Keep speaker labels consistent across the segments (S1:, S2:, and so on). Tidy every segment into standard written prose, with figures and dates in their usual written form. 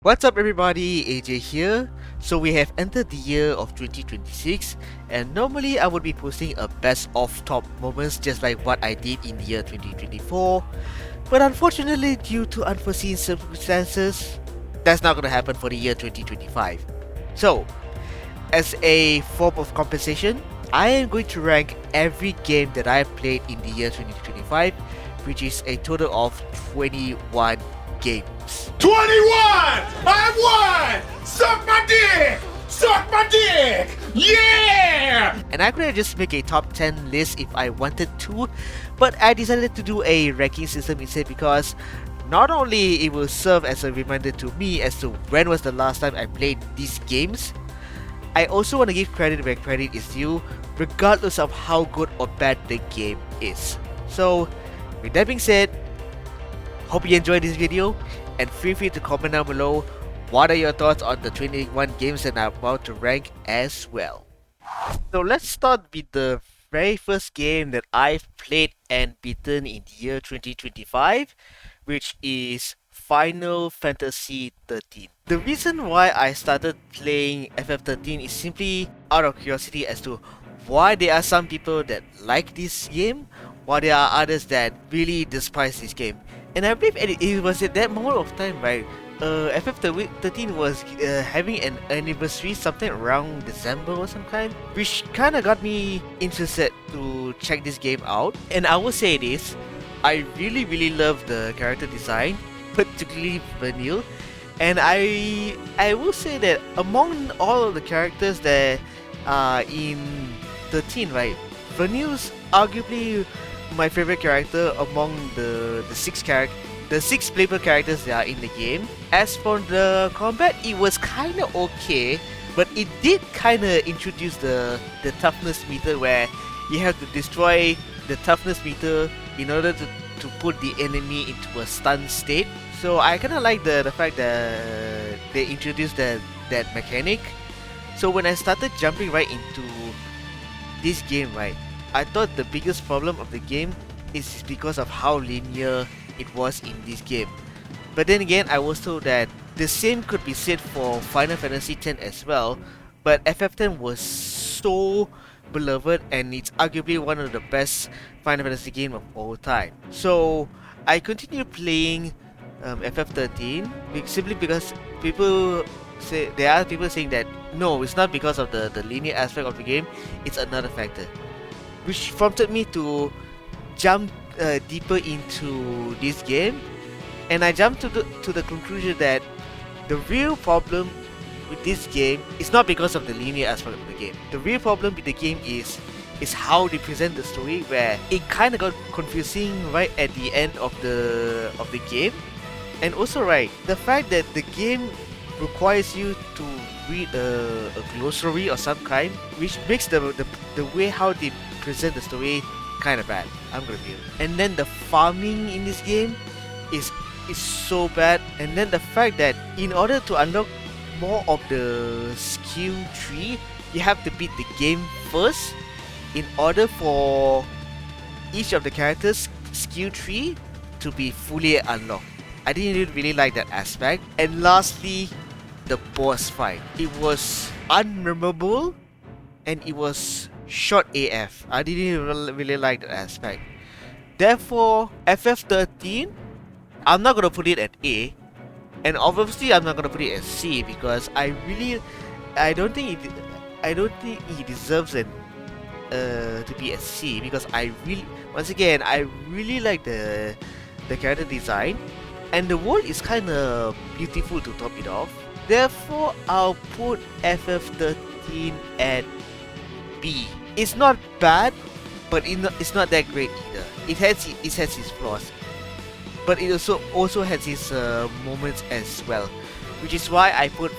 S1: What's up everybody, AJ here. So we have entered the year of 2026 and normally I would be posting a best of top moments just like what I did in the year 2024. But unfortunately due to unforeseen circumstances, that's not gonna happen for the year 2025. So, as a form of compensation, I am going to rank every game that I played in the year 2025, which is a total of 21 games.
S2: 21! I won! Suck my dick! Suck my dick! Yeah!
S1: And I could have just make a top 10 list if I wanted to, but I decided to do a ranking system instead because not only it will serve as a reminder to me as to when was the last time I played these games, I also want to give credit where credit is due, regardless of how good or bad the game is. So, with that being said, hope you enjoyed this video and feel free to comment down below what are your thoughts on the 21 games that I'm about to rank as well. So let's start with the very first game that I've played and beaten in the year 2025, which is Final Fantasy XIII. The reason why I started playing FF13 is simply out of curiosity as to why there are some people that like this game while there are others that really despise this game. And I believe it was at that moment of time, right? FF13 was having an anniversary something around December or some kind, which kind of got me interested to check this game out. And I will say this, I really love the character design, particularly Vanille. And I will say that among all of the characters that are in 13, right, Vanille's arguably my favorite character among the six playable characters that are in the game. As for the combat, it was kinda okay, but it did kinda introduce the toughness meter where you have to destroy the toughness meter in order to put the enemy into a stun state. So I kinda like the fact that they introduced that mechanic. So when I started jumping right into this game, right, I thought the biggest problem of the game is because of how linear it was in this game. But then again, I was told that the same could be said for Final Fantasy X as well, but FF10 was so beloved and it's arguably one of the best Final Fantasy game of all time. So I continued playing FF13 simply because there are people saying that no, it's not because of the linear aspect of the game, it's another factor, which prompted me to jump deeper into this game, and I jumped to the conclusion that the real problem with this game is not because of the linear aspect of the game. The real problem with the game is how they present the story, where it kind of got confusing right at the end of the game, and also right, the fact that the game requires you to read a glossary or some kind, which makes the way how they present the story kind of bad, I'm gonna be honest. And then the farming in this game is so bad, and then the fact that in order to unlock more of the skill tree, you have to beat the game first in order for each of the characters' skill tree to be fully unlocked. I didn't really like that aspect. And lastly, the boss fight. It was unmemorable and it was short AF. I didn't really like that aspect. Therefore, FF13, I'm not gonna put it at A, and obviously I'm not gonna put it at C because I don't think it deserves an to be at C, because I really like the character design, and the world is kind of beautiful to top it off. Therefore, I'll put FF13 at B. It's not bad, but it's not that great either. It has its flaws, but it also has its moments as well, which is why I put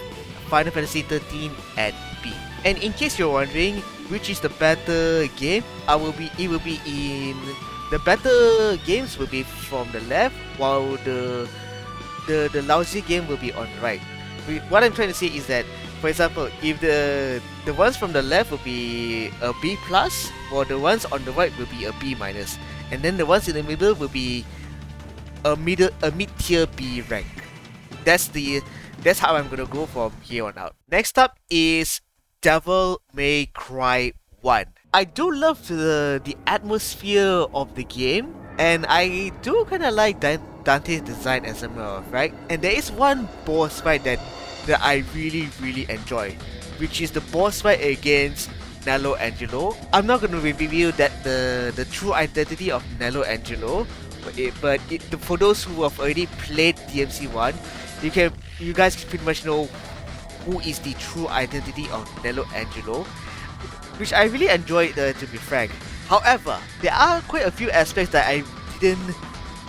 S1: Final Fantasy XIII at B. And in case you're wondering which is the better game, the better games will be from the left, while the lousy game will be on the right. What I'm trying to say is that, for example, if the ones from the left will be a B plus, or the ones on the right will be a B minus, and then the ones in the middle will be a mid tier B rank. That's how I'm gonna go from here on out. Next up is Devil May Cry 1. I do love the atmosphere of the game, and I do kind of like Dante's design as a matter of fact. And there is one boss fight that I really enjoy, which is the boss fight against Nello Angelo. I'm not going to reveal that the true identity of Nello Angelo, but for those who have already played DmC 1, you guys can pretty much know who is the true identity of Nello Angelo, which I really enjoyed, to be frank. However, there are quite a few aspects that I didn't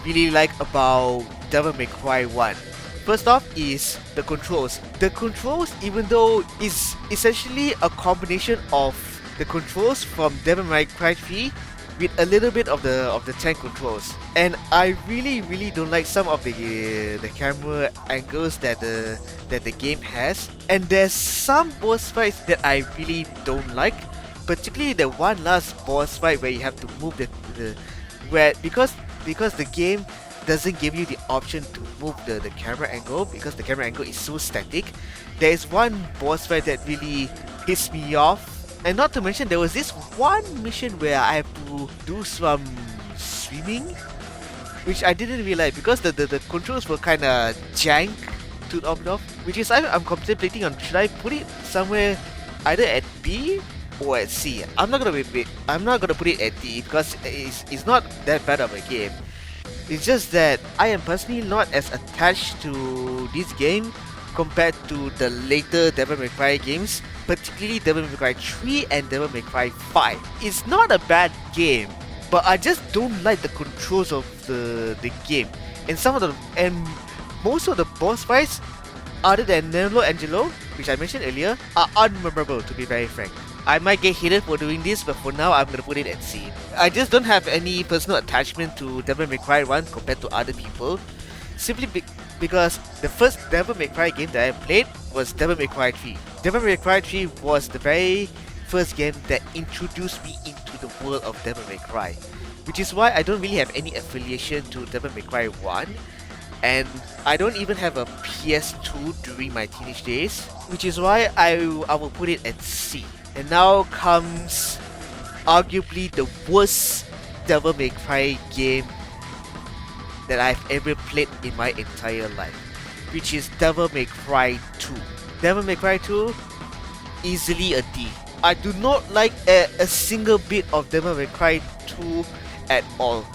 S1: really like about Devil May Cry 1. First off is the controls. The controls, even though is essentially a combination of the controls from Devil May Cry 3 with a little bit of the tank controls, and I really don't like some of the camera angles that the game has. And there's some boss fights that I really don't like, particularly the one last boss fight where you have to move because the game doesn't give you the option to move the camera angle, because the camera angle is so static. There is one boss fight that really pissed me off. And not to mention, there was this one mission where I have to do some swimming, which I didn't realize because the controls were kind of jank to opt off. Which is I'm contemplating on, should I put it somewhere either at B or at C. I'm not gonna put it at D because it's not that bad of a game. It's just that I am personally not as attached to this game compared to the later Devil May Cry games, particularly Devil May Cry 3 and Devil May Cry 5. It's not a bad game, but I just don't like the controls of the game. And most of the boss fights, other than Nello Angelo, which I mentioned earlier, are unmemorable, to be very frank. I might get hated for doing this, but for now I'm gonna put it at C. I just don't have any personal attachment to Devil May Cry 1 compared to other people, simply because the first Devil May Cry game that I played was Devil May Cry 3. Devil May Cry 3 was the very first game that introduced me into the world of Devil May Cry, which is why I don't really have any affiliation to Devil May Cry 1, and I don't even have a PS2 during my teenage days, which is why I will put it at C. And now comes arguably the worst Devil May Cry game that I've ever played in my entire life, which is Devil May Cry 2. Devil May Cry 2, easily a D. I do not like a single bit of Devil May Cry 2 at all.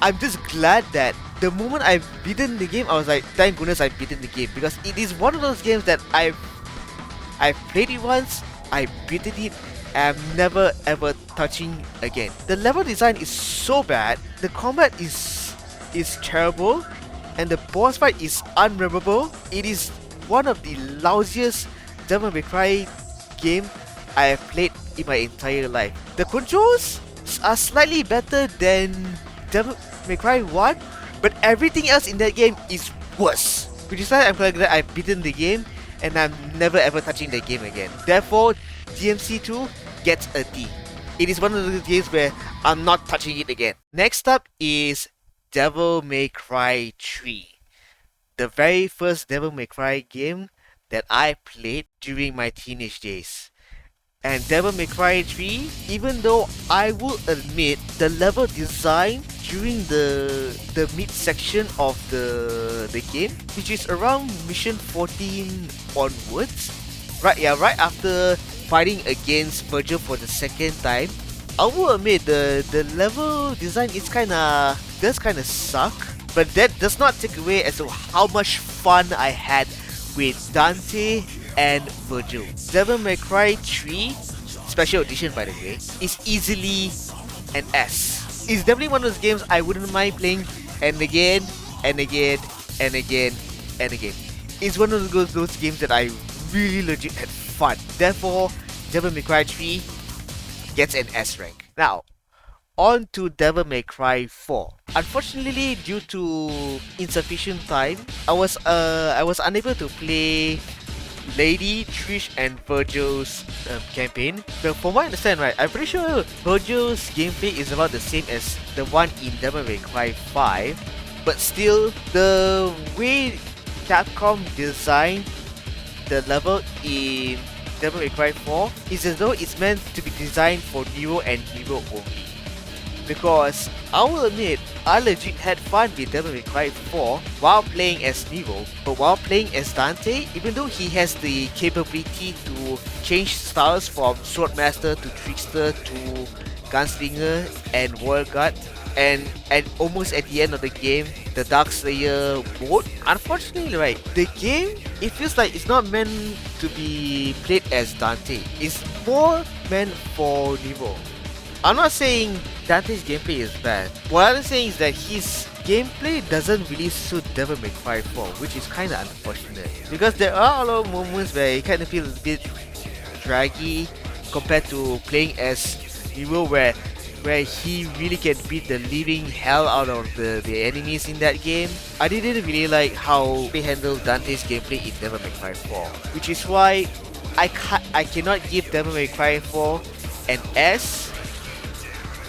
S1: I'm just glad that the moment I've beaten the game, I was like, thank goodness I've beaten the game, because it is one of those games that I've played it once, I beaten it, and I'm never ever touching again. The level design is so bad, the combat is terrible, and the boss fight is unmemorable. It is one of the lousiest Devil May Cry game I have played in my entire life. The controls are slightly better than Devil May Cry 1, but everything else in that game is worse. Which is why I'm glad that I've beaten the game and I'm never ever touching the game again. Therefore, DmC 2 gets a D. It is one of those games where I'm not touching it again. Next up is Devil May Cry 3. The very first Devil May Cry game that I played during my teenage days. And Devil May Cry 3, even though I will admit the level design during the mid-section of the game, which is around mission 14 onwards, right after fighting against Virgil for the second time, I will admit the level design does kinda suck, but that does not take away as to how much fun I had with Dante and Virgil. Devil May Cry 3 Special Edition, by the way, is easily an S. It's definitely one of those games I wouldn't mind playing and again and again and again and again. It's one of those games that I really legit had fun. Therefore, Devil May Cry 3 gets an S rank. Now, on to Devil May Cry 4. Unfortunately, due to insufficient time, I was unable to play Lady, Trish, and Virgil's campaign. But from what I understand, right, I'm pretty sure Virgil's gameplay is about the same as the one in Devil May Cry 5. But still, the way Capcom designed the level in Devil May Cry 4 is as though it's meant to be designed for Nero and Nero only. Because I will admit, I legit had fun with Devil May Cry 4 while playing as Nero, but while playing as Dante, even though he has the capability to change styles from Swordmaster to Trickster to Gunslinger and Warrior Guard, and almost at the end of the game, the Dark Slayer mode, unfortunately, right, the game, it feels like it's not meant to be played as Dante. It's more meant for Nero. I'm not saying Dante's gameplay is bad. What I'm saying is that his gameplay doesn't really suit Devil May Cry 4, which is kinda unfortunate. Because there are a lot of moments where it kinda feels a bit draggy compared to playing as Nero, where he really can beat the living hell out of the enemies in that game. I didn't really like how they handled Dante's gameplay in Devil May Cry 4, which is why I cannot give Devil May Cry 4 an S,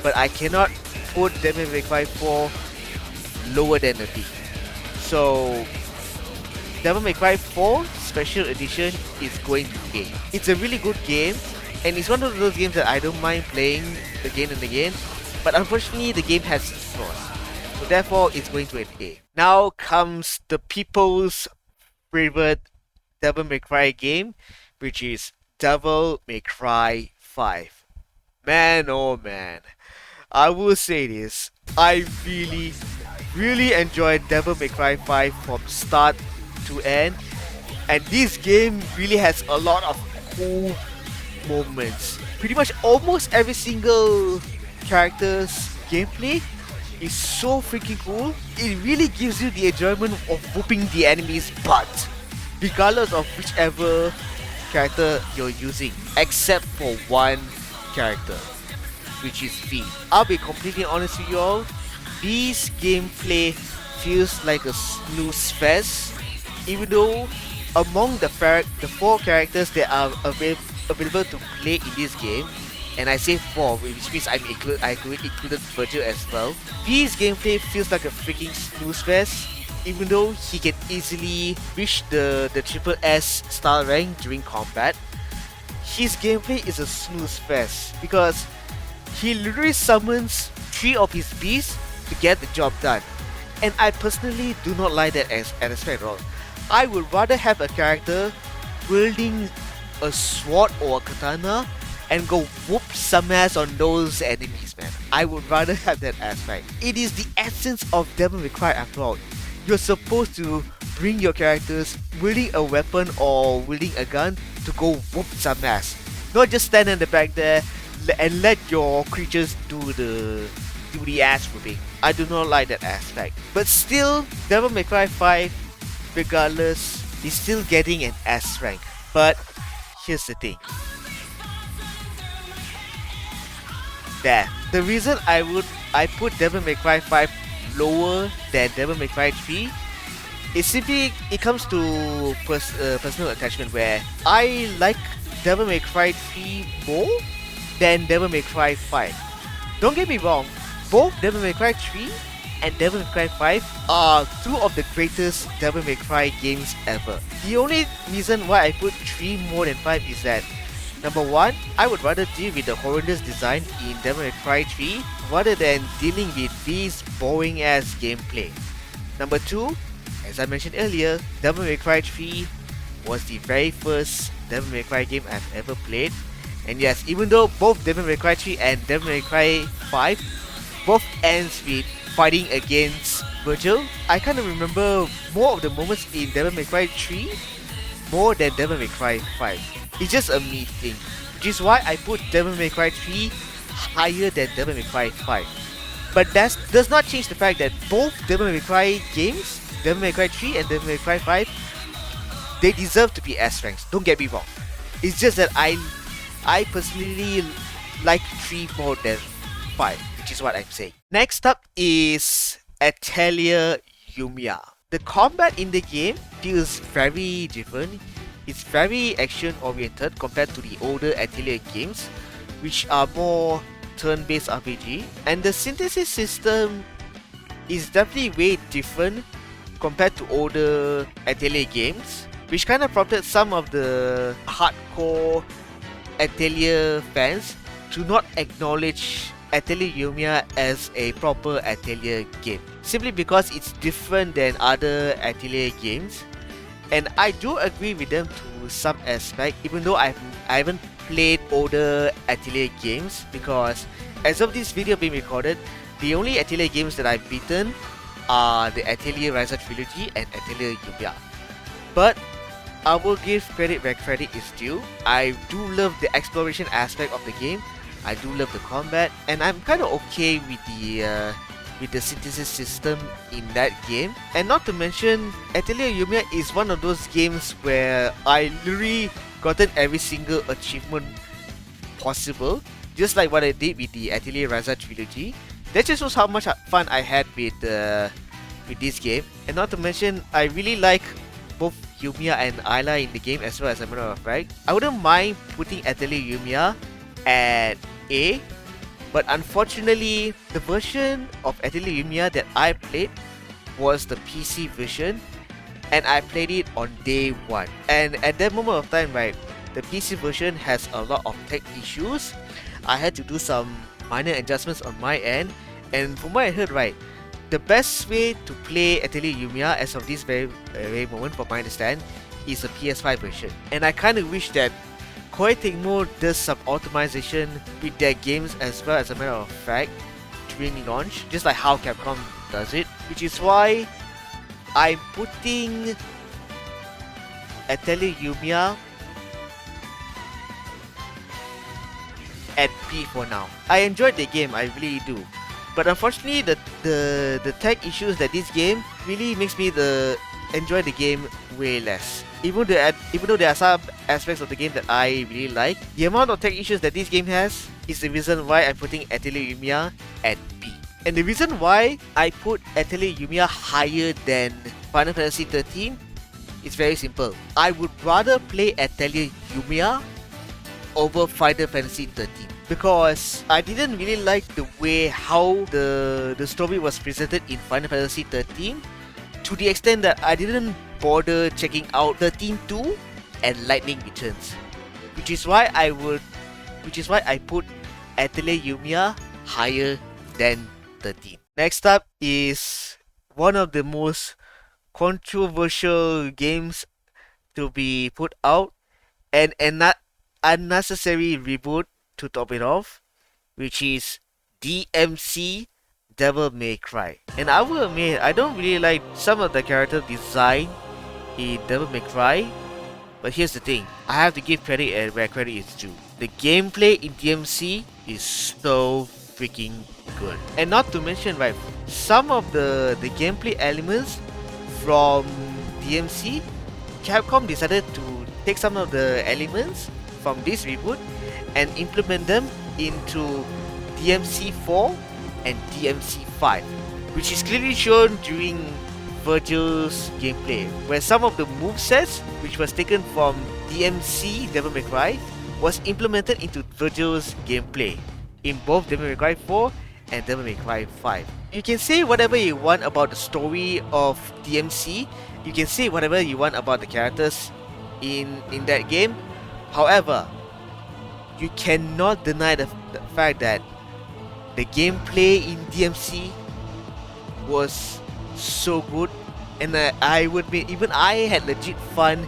S1: but I cannot put Devil May Cry 4 lower than a D. So Devil May Cry 4 Special Edition is going to A. It's a really good game, and it's one of those games that I don't mind playing again and again, but unfortunately the game has its flaws. So therefore it's going to an A. Now comes the people's favorite Devil May Cry game, which is Devil May Cry 5. Man, oh man, I will say this, I really enjoyed Devil May Cry 5 from start to end, and this game really has a lot of cool moments. Pretty much almost every single character's gameplay is so freaking cool. It really gives you the enjoyment of whooping the enemy's butt, regardless of whichever character you're using, except for one character, which is V. I'll be completely honest with you all, V's gameplay feels like a snooze fest, even though among the 4 characters that are available to play in this game, and I say 4, which means I included Virgil as well, V's gameplay feels like a freaking snooze fest, even though he can easily reach the triple S style rank during combat. His gameplay is a snooze fest because he literally summons 3 of his beasts to get the job done. And I personally do not like that aspect at all. I would rather have a character wielding a sword or a katana and go whoop some ass on those enemies, man. I would rather have that aspect. It is the essence of Devil May Cry after all. You're supposed to bring your characters wielding a weapon or wielding a gun to go whoop some ass. Not just stand in the back there and let your creatures do the ass whooping. I do not like that aspect. But still, Devil May Cry 5, regardless, is still getting an S rank. But here's the thing. The reason I put Devil May Cry 5 lower than Devil May Cry 3 is simply it comes to personal attachment, where I like Devil May Cry 3 more than Devil May Cry 5. Don't get me wrong, both Devil May Cry 3 and Devil May Cry 5 are 2 of the greatest Devil May Cry games ever. The only reason why I put 3 more than 5 is that, number 1, I would rather deal with the horrendous design in Devil May Cry 3 rather than dealing with these boring ass gameplay. Number 2, as I mentioned earlier, Devil May Cry 3 was the very first Devil May Cry game I've ever played. And yes, even though both Devil May Cry 3 and Devil May Cry 5 both ends with fighting against Virgil, I kind of remember more of the moments in Devil May Cry 3 more than Devil May Cry 5. It's just a me thing, which is why I put Devil May Cry 3 higher than Devil May Cry 5. But that does not change the fact that both Devil May Cry games, Devil May Cry 3 and Devil May Cry 5, they deserve to be S ranks, don't get me wrong. It's just that I personally like 3 more than 5, which is what I'm saying. Next up is Atelier Yumia. The combat in the game feels very different. It's very action oriented compared to the older Atelier games, which are more turn-based RPG, and the synthesis system is definitely way different compared to older Atelier games, which kind of prompted some of the hardcore Atelier fans to not acknowledge Atelier Yumia as a proper Atelier game, simply because it's different than other Atelier games. And I do agree with them to some aspect, even though I haven't played older Atelier games, because as of this video being recorded, the only Atelier games that I've beaten are the Atelier Riser Trilogy and Atelier Yumia. But I will give credit where credit is due. I do love the exploration aspect of the game. I do love the combat, and I'm kind of okay with the synthesis system in that game. And not to mention, Atelier Yumia is one of those games where I literally gotten every single achievement possible, just like what I did with the Atelier Riser Trilogy. That just shows how much fun I had with this game. And not to mention, I really like both Yumia and Ayla in the game as well, as a matter of fact. I wouldn't mind putting Atelier Yumia at A, but unfortunately, the version of Atelier Yumia that I played was the PC version, and I played it on day 1. And at that moment of time, right, the PC version has a lot of tech issues. I had to do some minor adjustments on my end, and from what I heard, right, the best way to play Atelier Yumia as of this very moment, from my understand, is a PS5 version. And I kind of wish that Koei Tecmo does some optimization with their games as well, as a matter of fact, during launch, just like how Capcom does it, which is why I'm putting Atelier Yumia at B for now. I enjoyed the game, I really do. But unfortunately, the tech issues that this game really makes me enjoy the game way less. Even though there are some aspects of the game that I really like, the amount of tech issues that this game has is the reason why I'm putting Atelier Yumia at B. And the reason why I put Atelier Yumia higher than Final Fantasy XIII is very simple. I would rather play Atelier Yumia over Final Fantasy XIII, because I didn't really like the way how the story was presented in Final Fantasy XIII, to the extent that I didn't bother checking out 13-2 and Lightning Returns, which is why I put Atelier Yumia higher than 13. Next up is one of the most controversial games to be put out, and not unnecessary reboot to top it off, which is DmC Devil May Cry. And I will admit, I don't really like some of the character design in Devil May Cry, but here's the thing, I have to give credit where credit is due. The gameplay in DmC is so freaking good. And not to mention, right, some of the gameplay elements from DmC, Capcom decided to take some of the elements from this reboot and implement them into DmC 4 and DmC 5, which is clearly shown during Virgil's gameplay, where some of the movesets which was taken from DmC Devil May Cry was implemented into Virgil's gameplay in both Devil May Cry 4 and Devil May Cry 5. You can say whatever you want about the story of DmC, you can say whatever you want about the characters in that game. However, you cannot deny the fact that the gameplay in DmC was so good, and I would admit, even I had legit fun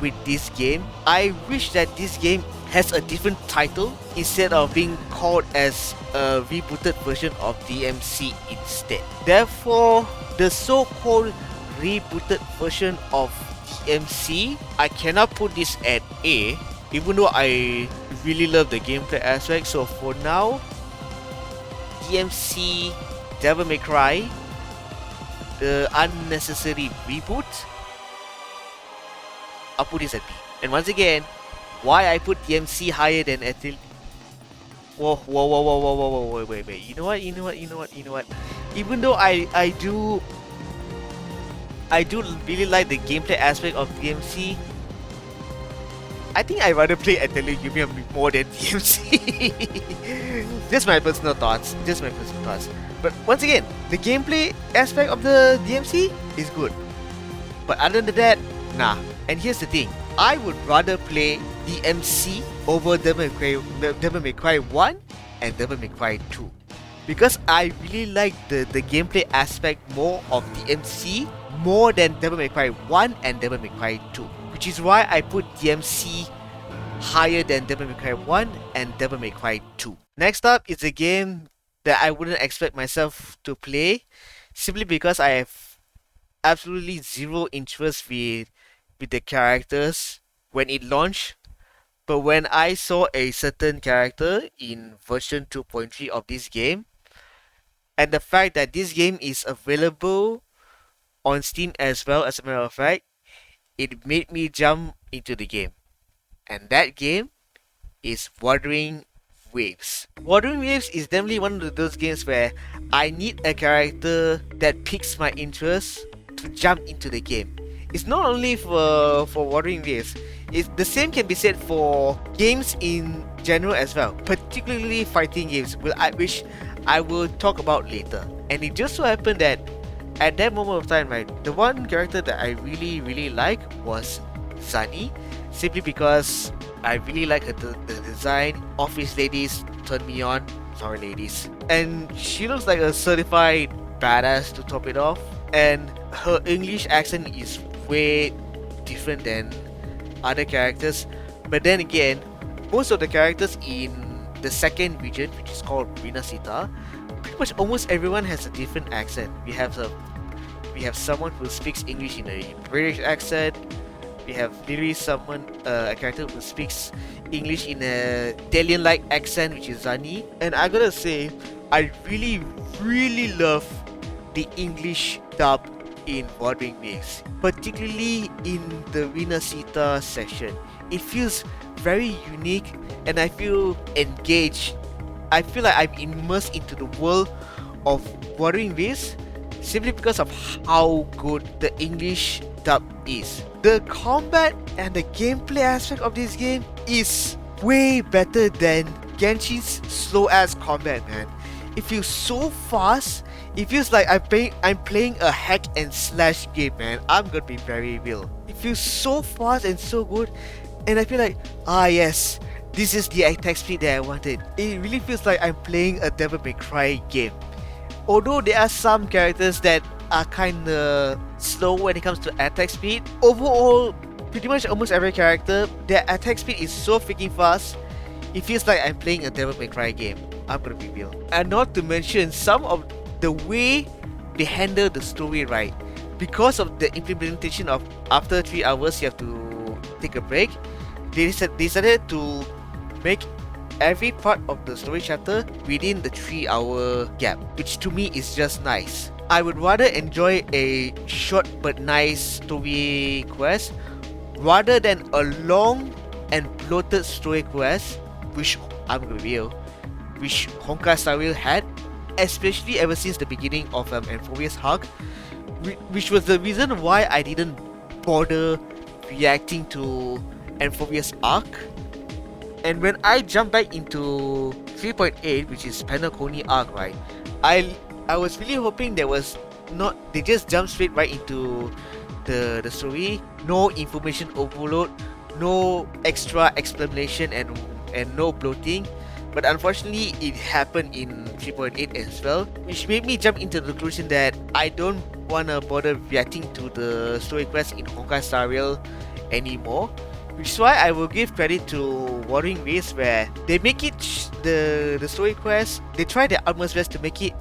S1: with this game. I wish that this game has a different title instead of being called as a rebooted version of DmC instead. Therefore, the so-called rebooted version of DmC, I cannot put this at A, even though I really love the gameplay aspect. So for now, DmC Devil May Cry, the unnecessary reboot, I'll put this at B. And once again, why I put DmC higher than Atelier? Whoa, wait. You know what? Even though I do really like the gameplay aspect of DmC, I think I'd rather play Atelier Yumia more than DmC. Just my personal thoughts. But once again, the gameplay aspect of the DmC is good. But other than that, nah. And here's the thing. I would rather play DmC over Devil May Cry 1 and Devil May Cry 2. Because I really like the gameplay aspect more of DmC more than Devil May Cry 1 and Devil May Cry 2. Which is why I put DmC higher than Devil May Cry 1 and Devil May Cry 2. Next up is a game that I wouldn't expect myself to play simply because I have absolutely zero interest with the characters when it launched. But when I saw a certain character in version 2.3 of this game, and the fact that this game is available on Steam as well, as a matter of fact, it made me jump into the game. And that game is Wuthering Waves. Wuthering Waves is definitely one of those games where I need a character that piques my interest to jump into the game. It's not only for Wuthering Waves, the same can be said for games in general as well, particularly fighting games, which I will talk about later. And it just so happened that at that moment of time, right, the one character that I really liked was Sunny, simply because I really like the design. Office ladies turn me on. Sorry ladies. And she looks like a certified badass to top it off. And her English accent is way different than other characters. But then again, most of the characters in the second region, which is called Rinasita, pretty much almost everyone has a different accent. We have someone who speaks English in a British accent. We have literally a character who speaks English in a Italian-like accent, which is Zani. And I gotta say, I really love the English dub in Wuthering Waves, particularly in the Rinasita section. It feels very unique, and I feel engaged. I feel like I'm immersed into the world of Wuthering Waves simply because of how good the English dub is. The combat and the gameplay aspect of this game is way better than Genshin's slow ass combat, man. It feels so fast. It feels like I'm playing a hack and slash game, man. I'm gonna be very real. It feels so fast and so good, and I feel like, yes, this is the attack speed that I wanted. It really feels like I'm playing a Devil May Cry game. Although there are some characters that are kinda slow when it comes to attack speed, overall, pretty much almost every character, their attack speed is so freaking fast, it feels like I'm playing a Devil May Cry game. I'm gonna be real. And not to mention some of the way they handle the story, right? Because of the implementation of after 3 hours you have to take a break, they decided to make every part of the story chapter within the 3-hour gap, which to me is just nice. I would rather enjoy a short but nice story quest rather than a long and bloated story quest, which I'm gonna be real, which Honkai Star Rail had, especially ever since the beginning of Envisioned arc, which was the reason why I didn't bother reacting to Envisioned arc. And when I jump back into 3.8, which is Penacony arc, right, I was really hoping they just jump straight right into the story, no information overload, no extra explanation, and no bloating. But unfortunately, it happened in 3.8 as well, which made me jump into the conclusion that I don't wanna bother reacting to the story quest in Honkai Star Rail anymore. Which is why I will give credit to Wuthering Waves, where they make it the story quest. They try their utmost best to make it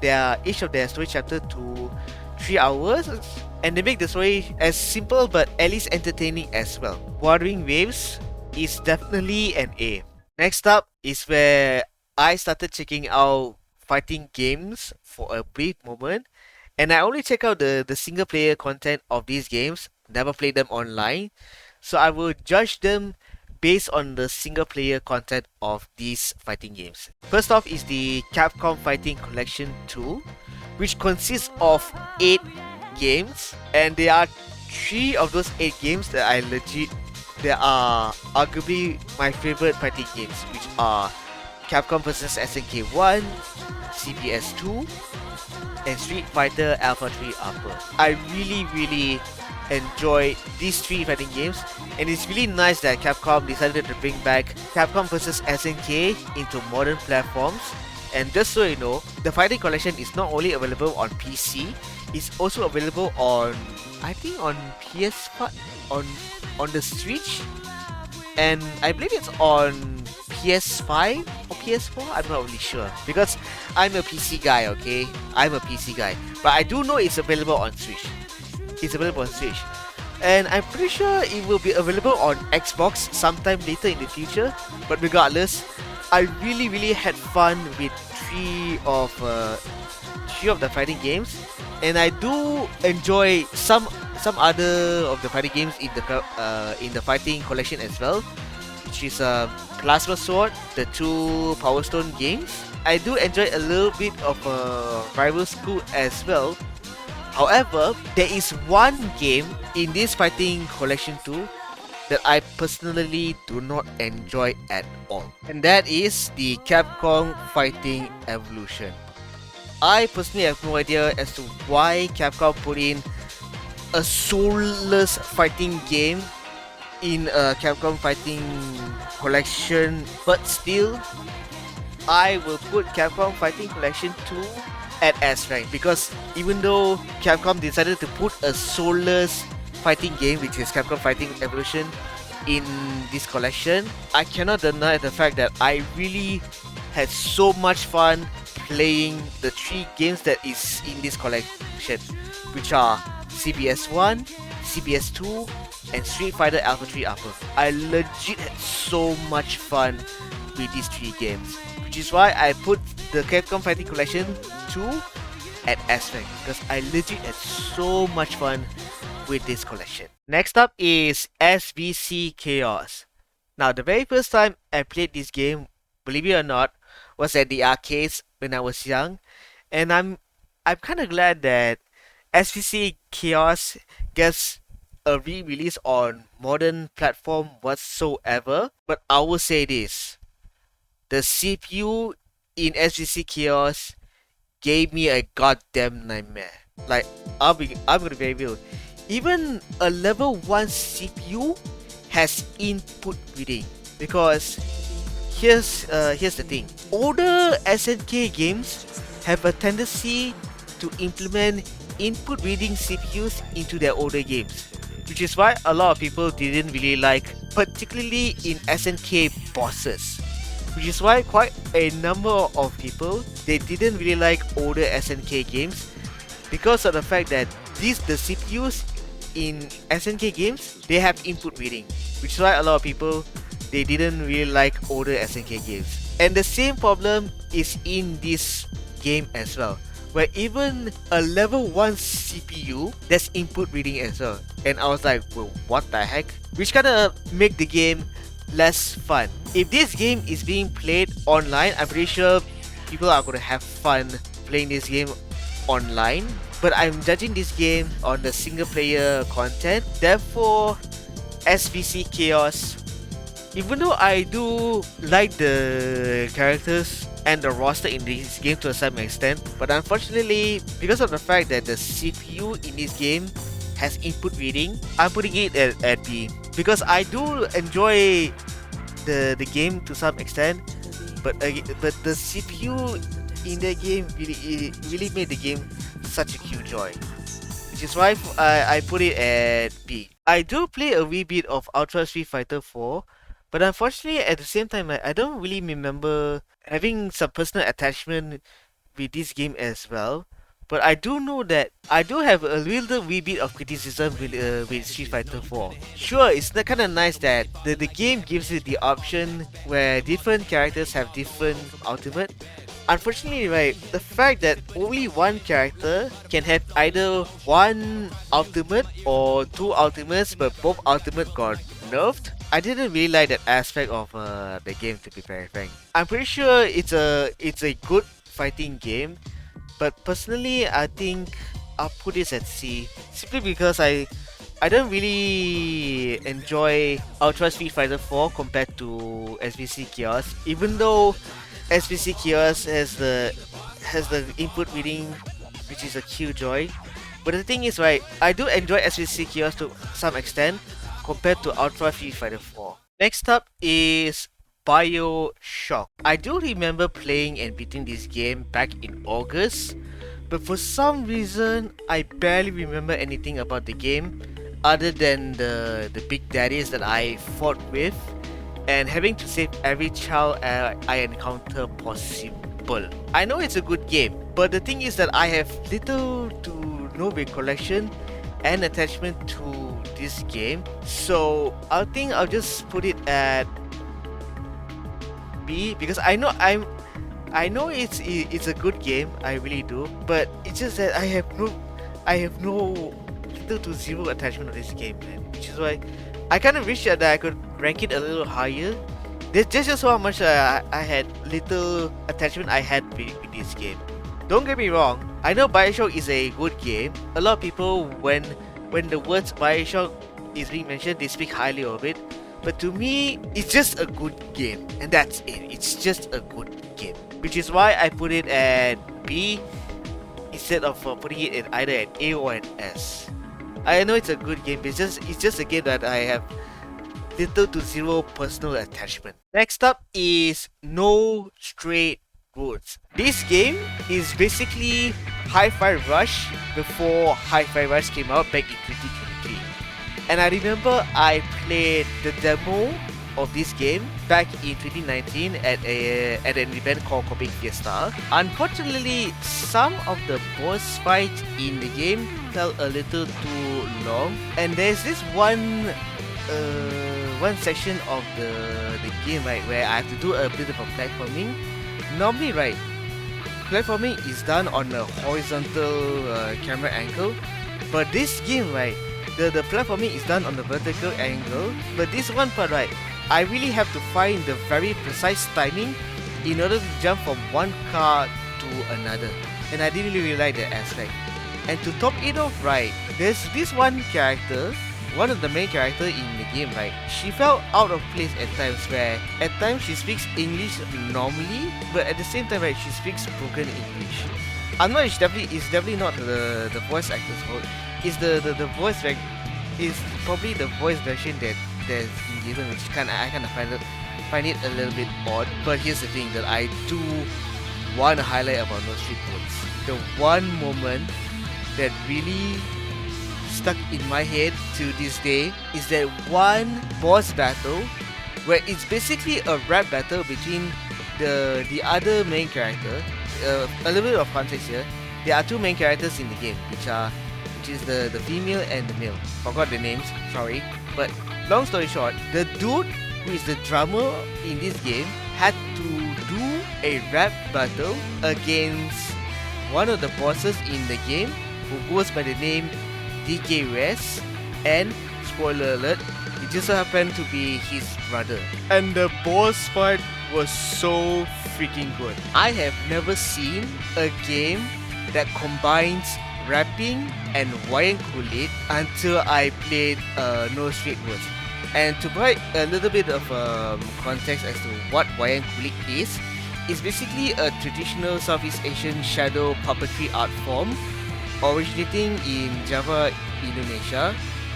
S1: each of their story chapter to 3 hours, and they make the story as simple but at least entertaining as well. Wuthering Waves is definitely an A. Next up is where I started checking out fighting games for a brief moment, and I only check out the single player content of these games, never play them online. So I will judge them based on the single player content of these fighting games. First off is the Capcom Fighting Collection 2, which consists of 8 games, and there are 3 of those 8 games that I legit there are arguably my favorite fighting games, which are Capcom vs SNK 1, CPS 2, and Street Fighter Alpha 3 Upper. I really enjoy these three fighting games, and it's really nice that Capcom decided to bring back Capcom vs SNK into modern platforms. And just so you know, the fighting collection is not only available on PC, it's also available on, I think, on PS5, on the Switch, and I believe it's on PS5 or PS4. I'm not really sure because I'm a PC guy. Okay, I'm a PC guy, but I do know it's available on Switch. It's available on Switch, and I'm pretty sure it will be available on Xbox sometime later in the future. But regardless, I really had fun with three of the fighting games, and I do enjoy some other of the fighting games in the fighting collection as well, which is Plasma Sword, the two Power Stone games. I do enjoy a little bit of Rival School as well. However, there is one game in this fighting collection too that I personally do not enjoy at all, and that is the Capcom Fighting Evolution. I personally have no idea as to why Capcom put in a soulless fighting game in a Capcom Fighting collection, but still, I will put Capcom Fighting Collection 2 at S rank, because even though Capcom decided to put a soulless fighting game, which is Capcom Fighting Evolution, in this collection, I cannot deny the fact that I really had so much fun playing the three games that is in this collection, which are CPS 1, CPS 2, and Street Fighter Alpha 3 Upper. I legit had so much fun with these three games, which is why I put the Capcom Fighting Collection 2 at S rank, because I legit had so much fun with this collection. Next up is SVC Chaos. Now, the very first time I played this game, believe it or not, was at the arcades when I was young, and I'm kind of glad that SVC Chaos gets a re-release on modern platform whatsoever. But I will say this: the CPU in SVC Chaos gave me a goddamn nightmare. Like, I'm gonna be very real. Even a level 1 CPU has input reading, because here's the thing. Older SNK games have a tendency to implement input reading CPUs into their older games, which is why a lot of people didn't really like, particularly in SNK bosses. Which is why quite a number of people, they didn't really like older SNK games, because of the fact that the CPUs in SNK games, they have input reading, which is why a lot of people, they didn't really like older SNK games. And the same problem is in this game as well, where even a level 1 CPU, that's input reading as well. And I was like, well, what the heck? Which kinda make the game less fun. If this game is being played online, I'm pretty sure people are gonna have fun playing this game online. But I'm judging this game on the single player content. Therefore, SVC Chaos, even though I do like the characters and the roster in this game to a certain extent, but unfortunately, because of the fact that the CPU in this game has input reading, I'm putting it at B. Because I do enjoy the game to some extent, but the CPU in the game really made the game such a killjoy, which is why I put it at B. I do play a wee bit of Ultra Street Fighter 4, but unfortunately at the same time I don't really remember having some personal attachment with this game as well. But I do know that I do have a little wee bit of criticism with Street Fighter 4. Sure, it's kind of nice that the game gives you the option where different characters have different ultimate. Unfortunately, right, the fact that only one character can have either one ultimate or two ultimates, but both ultimate got nerfed, I didn't really like that aspect of the game, to be very frank. I'm pretty sure it's a good fighting game, but personally I think I'll put this at C, simply because I I don't really enjoy Ultra Street Fighter 4 compared to SVC Chaos, even though SVC Chaos has the input reading, which is a Killjoy. But the thing is, right, I do enjoy SVC Chaos to some extent compared to Ultra Street Fighter 4. Next up is BioShock. I do remember playing and beating this game back in August, but for some reason I barely remember anything about the game other than the big daddies that I fought with and having to save every child I encounter possible. I know it's a good game, but the thing is that I have little to no recollection and attachment to this game, so I think I'll just put it at B, because I know it's a good game, I really do, but it's just that I have no little to zero attachment to this game, man, which is why I kind of wish that I could rank it a little higher. This just how much I had little attachment I had with this game. Don't get me wrong, I know BioShock is a good game. A lot of people, when the words BioShock is being mentioned, they speak highly of it. But to me, it's just a good game, and that's it. It's just a good game, which is why I put it at B instead of putting it at either at A or at S. I know it's a good game, but it's just a game that I have little to zero personal attachment. Next up is No Straight Roads. This game is basically Hi-Fi Rush before Hi-Fi Rush came out back in 2023. And I remember I played the demo of this game back in 2019 at an event called Comic Fiesta. Unfortunately, some of the boss fights in the game felt a little too long, and there's this one section of the game, right, where I have to do a bit of a platforming. Normally, right, platforming is done on a horizontal camera angle, but this game, right, the platforming is done on the vertical angle. But this one part, right, I really have to find the very precise timing in order to jump from one car to another, and I didn't really like that aspect. And to top it off, right, there's this one character, one of the main characters in the game, right, she felt out of place at times, where at times she speaks English normally, but at the same time, right, she speaks broken English. I'm not, it's definitely not the voice actor's fault. It's the voice is probably the voice version that's been given, which I kind of find it a little bit odd. But here's the thing that I do want to highlight about No Street Roads. The one moment that really stuck in my head to this day is that one boss battle where it's basically a rap battle between the other main character. A little bit of context here. There are two main characters in the game, which is the female and the male. Forgot the names, sorry. But long story short, the dude who is the drummer in this game had to do a rap battle against one of the bosses in the game who goes by the name DK, and spoiler alert, it just so happened to be his brother. And the boss fight was so freaking good. I have never seen a game that combines rapping and wayang kulit until I played No Straight Roads. And to provide a little bit of context as to what wayang kulit is, it's basically a traditional Southeast Asian shadow puppetry art form originating in Java, Indonesia,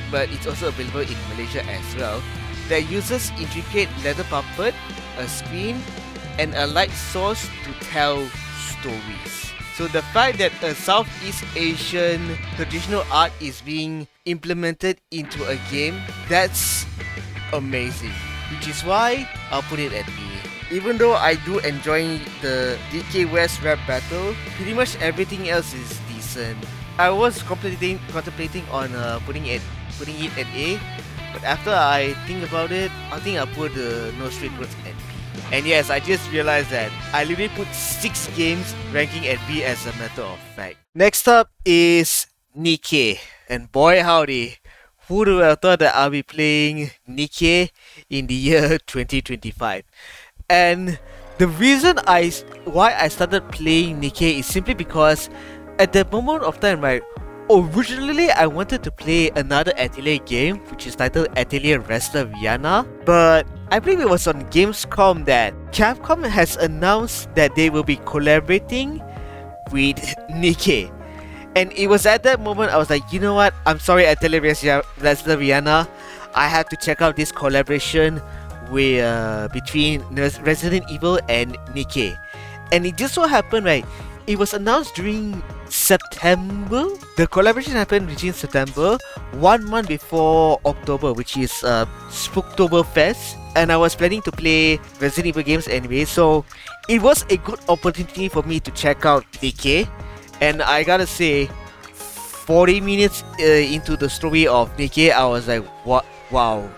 S1: but it's also available in Malaysia as well, that uses intricate leather puppet, a screen, and a light source to tell stories. So the fact that a Southeast Asian traditional art is being implemented into a game, that's amazing. Which is why I'll put it at B. Even though I do enjoy the DK West rap battle, pretty much everything else is decent. I was contemplating on putting it at A, but after I think about it, I think I'll put the No Straight Roads at B. And yes, I just realized that I literally put 6 games ranking at B as a matter of fact. Next up is Nikke, and boy howdy, who would have thought that I'll be playing Nikke in the year 2025? And the reason why I started playing Nikke is simply because at that moment of time, right, Originally, I wanted to play another Atelier game, which is titled Atelier Wrestler Vienna, but I believe it was on Gamescom that Capcom has announced that they will be collaborating with Nikke. And it was at that moment I was like, you know what? I'm sorry, Atelier Wrestler Vienna. I have to check out this collaboration between Resident Evil and Nikke. And it just so happened, right? It was announced during September. The collaboration happened between September, 1 month before October, which is Spooktoberfest. And I was planning to play Resident Evil games anyway, so it was a good opportunity for me to check out Nikke. And I gotta say, 40 minutes into the story of Nikke, I was like, what? Wow,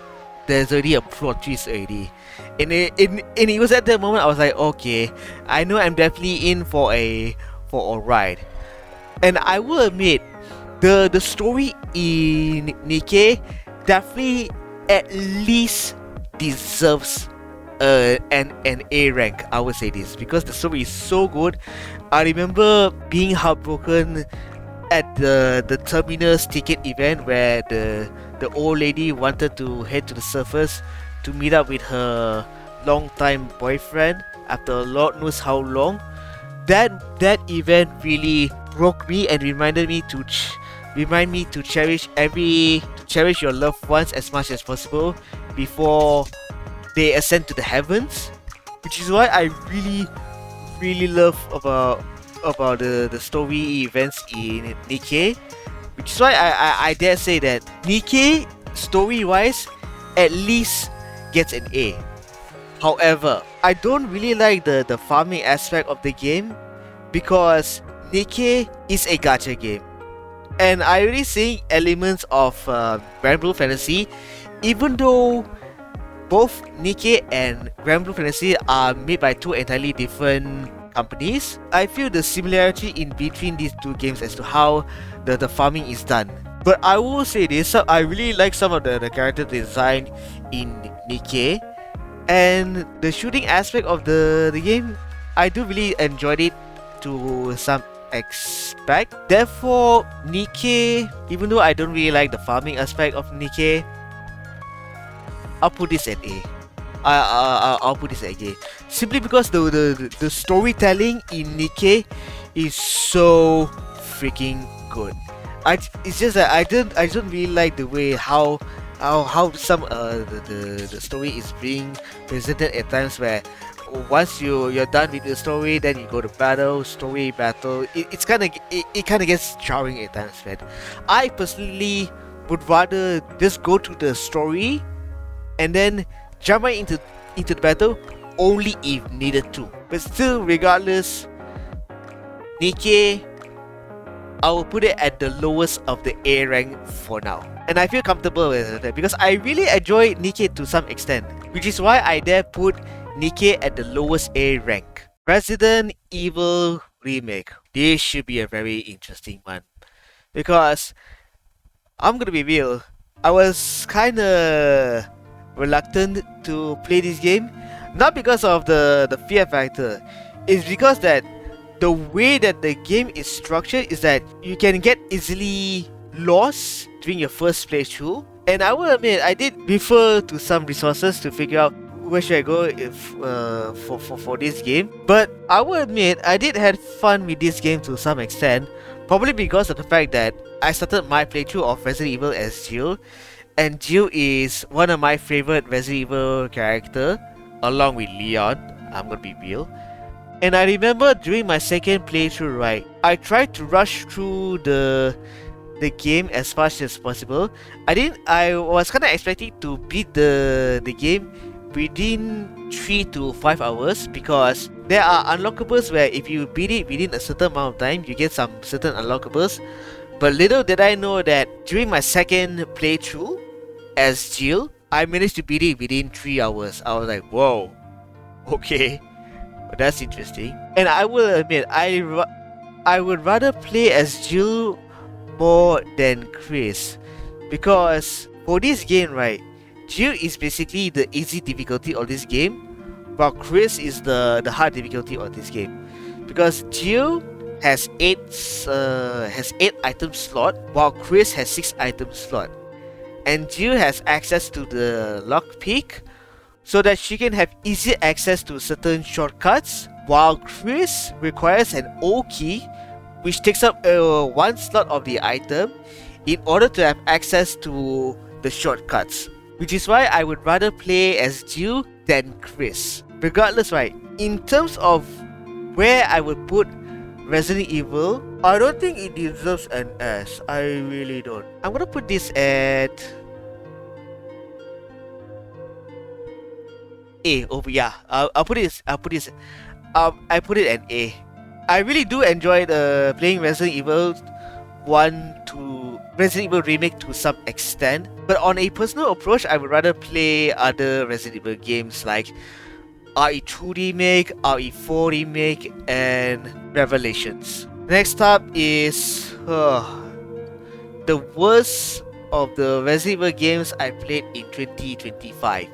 S1: there's already a plot twist already. And it was at that moment I was like, okay, I know I'm definitely in for a ride. And I will admit, the story in Nikke definitely at least deserves an A rank. I would say this because the story is so good. I remember being heartbroken at the terminus ticket event where the old lady wanted to head to the surface to meet up with her long-time boyfriend after Lord knows how long. That event really broke me and reminded me to cherish your loved ones as much as possible before they ascend to the heavens, which is why I really love about the story events in Nikke, which is why I dare say that Nikke story-wise at least gets an A. However, I don't really like the farming aspect of the game because Nikke is a gacha game, and I already seeing elements of Grand Blue Fantasy, even though both Nikke and Grand Blue Fantasy are made by two entirely different companies. I feel the similarity in between these two games as to how the farming is done. But I will say this, I really like some of the character design in Nikke, and the shooting aspect of the game, I do really enjoyed it to some aspect. Therefore, Nikke, even though I don't really like the farming aspect of Nikke, I'll put this at A. I'll put this at A. Simply because the storytelling in Nikke is so freaking good. It's just that I don't really like the way how some the story is being presented at times, where once you're done with the story, then you go to battle. It kind of gets jarring at times, man. I personally would rather just go to the story and then jump right into the battle only if needed to. But still, regardless, Nikke, I will put it at the lowest of the A rank for now. And I feel comfortable with that because I really enjoy Nikke to some extent, which is why I dare put Nikke at the lowest A rank. Resident Evil Remake. This should be a very interesting one because I'm gonna be real, I was kinda reluctant to play this game, not because of the fear factor. It's because that the way that the game is structured is that you can get easily lost during your first playthrough, and I will admit I did refer to some resources to figure out where should I go if for this game. But I will admit I did have fun with this game to some extent, probably because of the fact that I started my playthrough of Resident Evil as Jill, and Jill is one of my favorite Resident Evil character, along with Leon. I'm gonna be real. And I remember during my second playthrough, right, I tried to rush through the game as fast as possible. I was kinda expecting to beat the game within 3 to 5 hours, because there are unlockables where if you beat it within a certain amount of time, you get some certain unlockables. But little did I know that during my second playthrough as Jill, I managed to beat it within 3 hours. I was like, whoa, okay, but that's interesting. And I will admit, I would rather play as Jill more than Chris, because for this game, right, Jill is basically the easy difficulty of this game, while Chris is the hard difficulty of this game. Because Jill has 8 item slot, while Chris has 6 item slot. And Jill has access to the lockpick so that she can have easy access to certain shortcuts, while Chris requires an O key which takes up 1 slot of the item in order to have access to the shortcuts. Which is why I would rather play as Jill than Chris. Regardless, right, in terms of where I would put Resident Evil, I don't think it deserves an S. I really don't. I'm gonna put this at A. Oh yeah, I put it at A. I really do enjoy playing Resident Evil 1 to Resident Evil Remake to some extent, but on a personal approach, I would rather play other Resident Evil games like RE2 Remake, RE4 Remake, and Revelations. Next up is the worst of the Resident Evil games I played in 2025,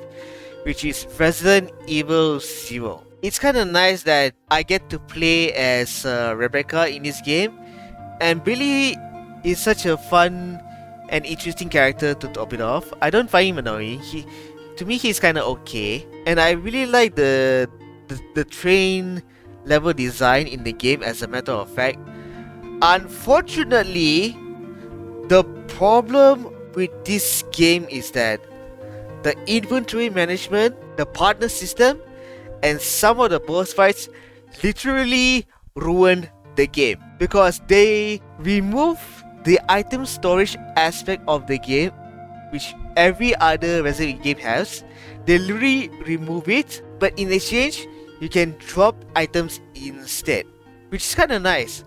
S1: which is Resident Evil 0. It's kind of nice that I get to play as Rebecca in this game, and Billy is such a fun and interesting character to top it off. I don't find him annoying. To me, he's kind of okay, and I really like the train level design in the game. As a matter of fact, unfortunately, the problem with this game is that the inventory management, the partner system, and some of the boss fights literally ruined the game because they remove the item storage aspect of the game, which every other Resident Evil game has. They literally remove it, but in exchange, you can drop items instead, which is kind of nice.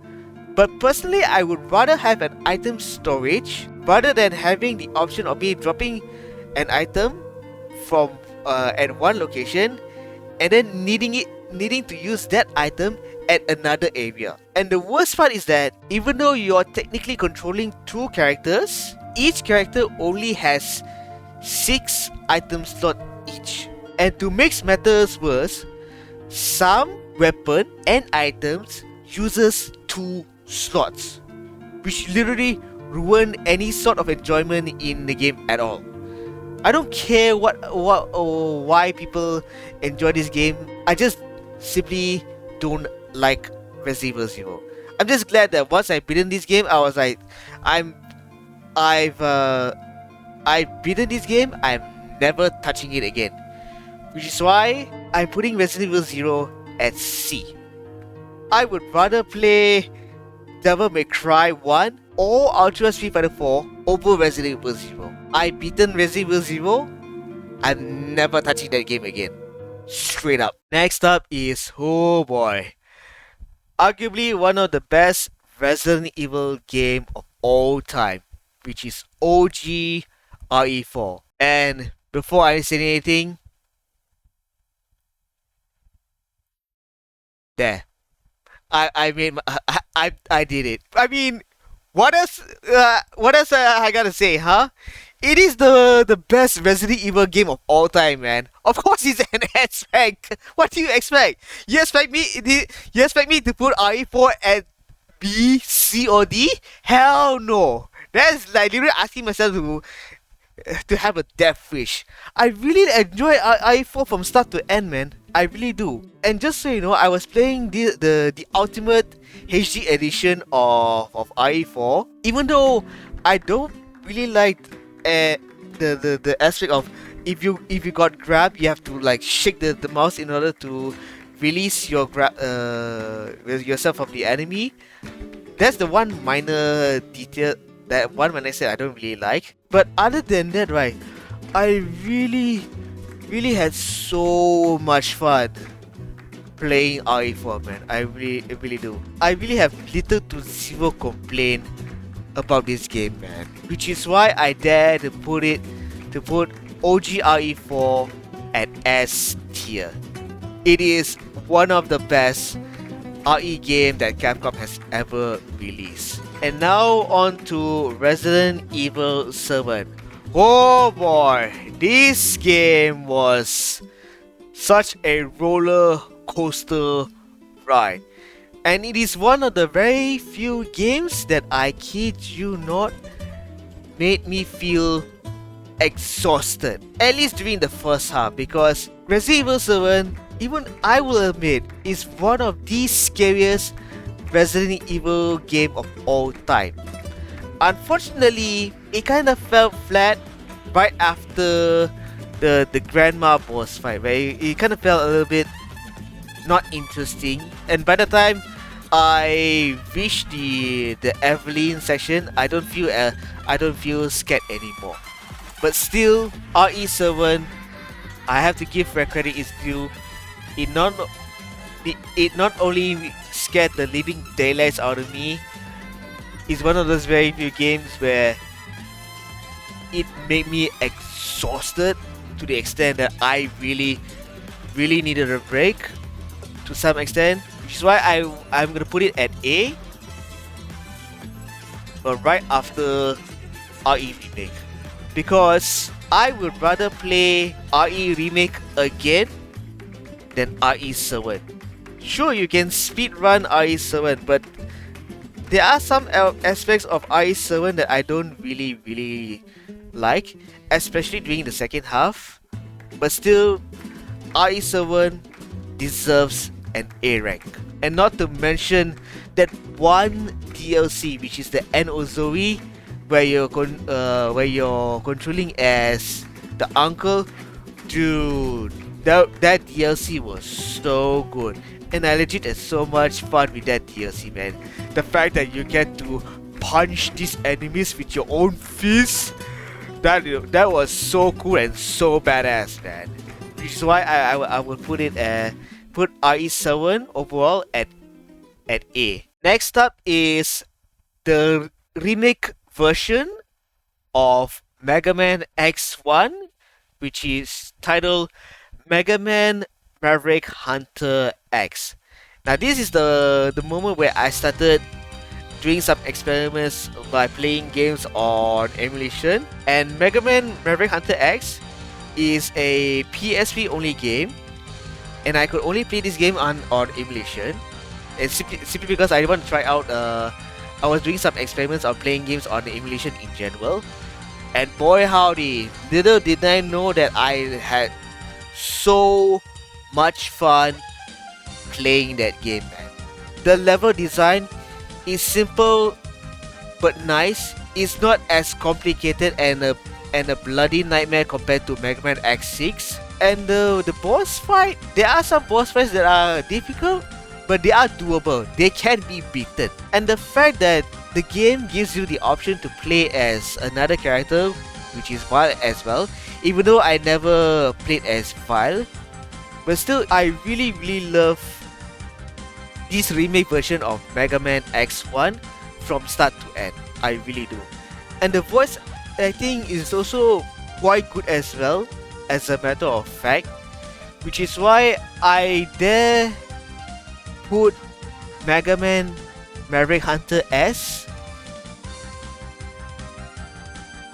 S1: But personally, I would rather have an item storage rather than having the option of me dropping an item from at one location and then needing to use that item at another area. And the worst part is that even though you're technically controlling 2 characters, each character only has 6 item slot each. And to make matters worse, some weapon and items uses 2 slots, which literally ruin any sort of enjoyment in the game at all. I don't care what or why people enjoy this game. I just simply don't like Resident Evil 0. I'm just glad that once I beaten this game, I was like, I've beaten this game. I'm never touching it again. Which is why I'm putting Resident Evil 0 at C. I would rather play Devil May Cry 1 or Ultra Street Fighter 4 over Resident Evil 0. I've beaten Resident Evil 0. I'm never touching that game again. Straight up. Next up is, oh boy, arguably one of the best Resident Evil game of all time, which is OG RE4. And before I say anything, there, I did it. I mean, what else I gotta say, huh? It is the best Resident Evil game of all time, man. Of course, it's an S rank. What do you expect? You expect me to put RE4 at B, C, or D? Hell no. That's like literally asking myself to have a death wish. I really enjoy RE4 from start to end, man. I really do. And just so you know, I was playing the ultimate HD edition of RE4. Even though I don't really like the aspect of if you got grabbed, you have to like shake the mouse in order to release your yourself from the enemy. That's the one minor detail, that one when I said I don't really like. But other than that, right, I really had so much fun playing RE4, man. I really do. I really have little to zero complaint about this game, man. Which is why I dare to put OG RE4 at S tier. It is one of the best RE game that Capcom has ever released. And now on to Resident Evil 7. Oh boy, this game was such a roller coaster ride. And it is one of the very few games that, I kid you not, made me feel exhausted, at least during the first half, because Resident Evil 7, even I will admit, is one of the scariest Resident Evil game of all time. Unfortunately, it kind of fell flat right after the grandma boss fight, where it kind of felt a little bit not interesting. And by the time I reached the Evelyn section, I don't feel scared anymore. But still, RE7, I have to give where credit is due. It not only scared the living daylights out of me, it's one of those very few games where it made me exhausted to the extent that I really needed a break to some extent, which is why I'm gonna put it at A, but right after RE Remake, because I would rather play RE Remake again than RE7. Sure, you can speedrun RE7, but there are some aspects of RE7 that I don't really like, especially during the second half. But still, RE7 deserves an A rank. And not to mention that one DLC, which is the Zoe, where you're controlling as the uncle. Dude, that DLC was so good, and I legit had so much fun with that DLC, man. The fact that you get to punch these enemies with your own fists, that was so cool and so badass, man. Which is why I will put RE7 overall at A. Next up is the remake version of Mega Man X1, which is titled Mega Man Maverick Hunter X. Now this is the moment where I started doing some experiments by playing games on emulation, and Mega Man Maverick Hunter X is a PSP only game, and I could only play this game on emulation, and simply because I want to try out. I was doing some experiments on playing games on the emulation in general, and boy howdy, little did I know that I had so much fun playing that game, man. The level design is simple but nice. It's not as complicated and a bloody nightmare compared to Mega Man X6. And the boss fight, there are some boss fights that are difficult, but they are doable. They can be beaten. And the fact that the game gives you the option to play as another character, which is Vile as well, even though I never played as Vile, but still I really love this remake version of Mega Man X1 from start to end. I really do. And the voice acting is also quite good as well, as a matter of fact, which is why I dare put Mega Man Maverick Hunter S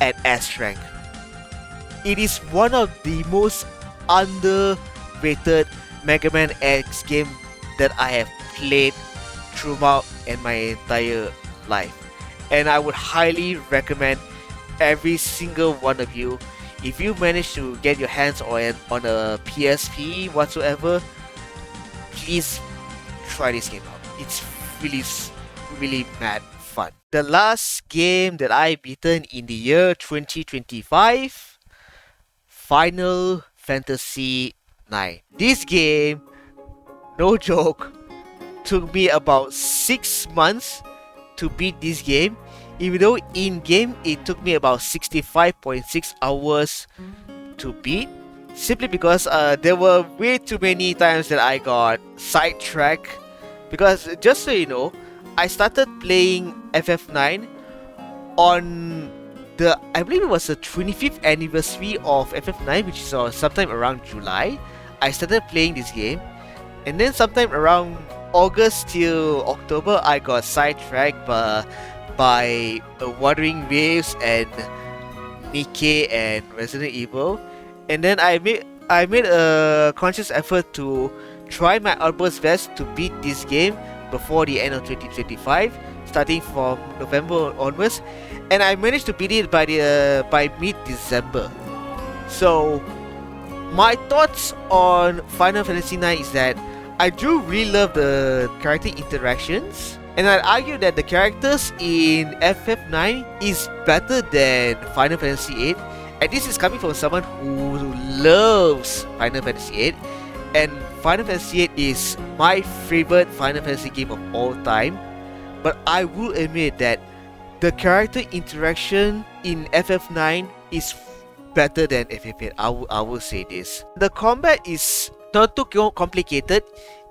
S1: at S rank. It is one of the most underrated Mega Man X game that I have played throughout in my entire life, and I would highly recommend every single one of you, if you manage to get your hands on a PSP whatsoever, please try this game out. It's really mad fun. The last game that I beaten in the year 2025, Final Fantasy IX. This game, no joke, took me about 6 months to beat this game, even though in game it took me about 65.6 hours to beat, simply because there were way too many times that I got sidetracked. Because just so you know, I started playing FF9 on I believe it was the 25th anniversary of FF9, which is sometime around July. I started playing this game, and then sometime around August till October, I got sidetracked by Wuthering Waves and Nikke and Resident Evil, and then I made a conscious effort to try my utmost best to beat this game, before the end of 2025, starting from November onwards, and I managed to beat it by mid-December. So my thoughts on Final Fantasy IX is that I do really love the character interactions, and I'd argue that the characters in FF9 is better than Final Fantasy VIII, and this is coming from someone who loves Final Fantasy VIII, and Final Fantasy VIII is my favorite Final Fantasy game of all time. But I will admit that the character interaction in FF9 is better than FF8. I will say this. The combat is not too complicated.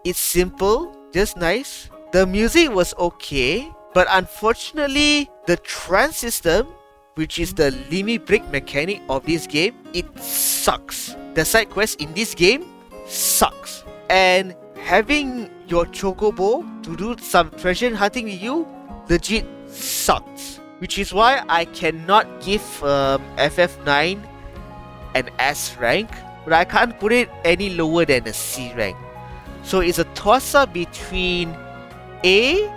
S1: It's simple, just nice. The music was okay, but unfortunately, the trance system, which is the limit break mechanic of this game, it sucks. The side quest in this game sucks. And having your chocobo to do some treasure hunting with you legit sucks. Which is why I cannot give FF9 an S rank, but I can't put it any lower than a C rank. So it's a toss-up between A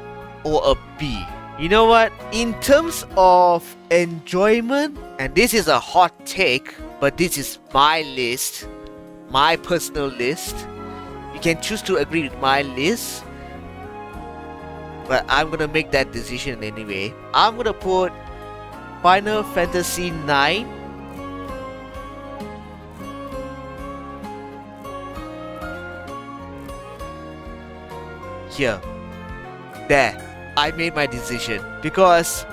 S1: or a B. You know what? In terms of enjoyment, and this is a hot take, but this is my list, my personal list. You can choose to agree with my list, but I'm gonna make that decision anyway. I'm gonna put Final Fantasy IX here. There, I made my decision because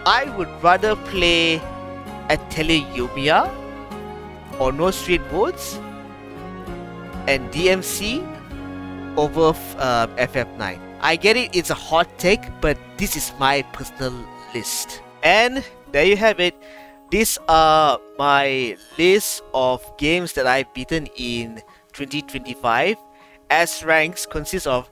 S1: I would rather play Atelier Yumia or No Street Woods and DmC over FF9. I get it, it's a hot take, but this is my personal list. And there you have it. These are my list of games that I've beaten in 2025. S ranks consist of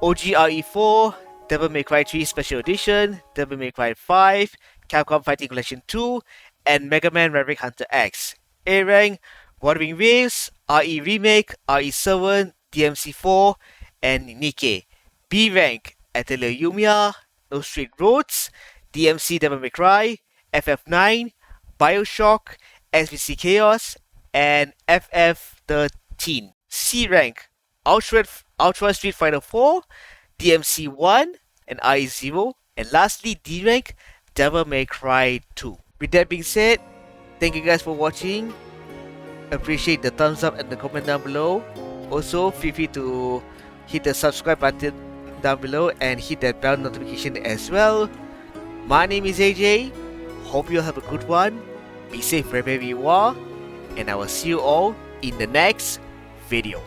S1: OGRE4, Devil May Cry 3 Special Edition, Devil May Cry 5, Capcom Fighting Collection 2, and Mega Man Maverick Hunter X. A rank, Wuthering Waves, RE Remake, RE7, DMC4, and Nikke. B rank, Atelier Yumia, No Straight Roads, DmC Devil May Cry, FF9, BioShock, SVC Chaos, and FF13. C rank, Ultra Street Fighter 4, DMC1, and RE0, and lastly D rank, Devil May Cry 2. With that being said, thank you guys for watching. Appreciate the thumbs up and the comment down below. Also, feel free to hit the subscribe button down below and hit that bell notification as well. My name is AJ. Hope you have a good one. Be safe wherever you are, and I will see you all in the next video.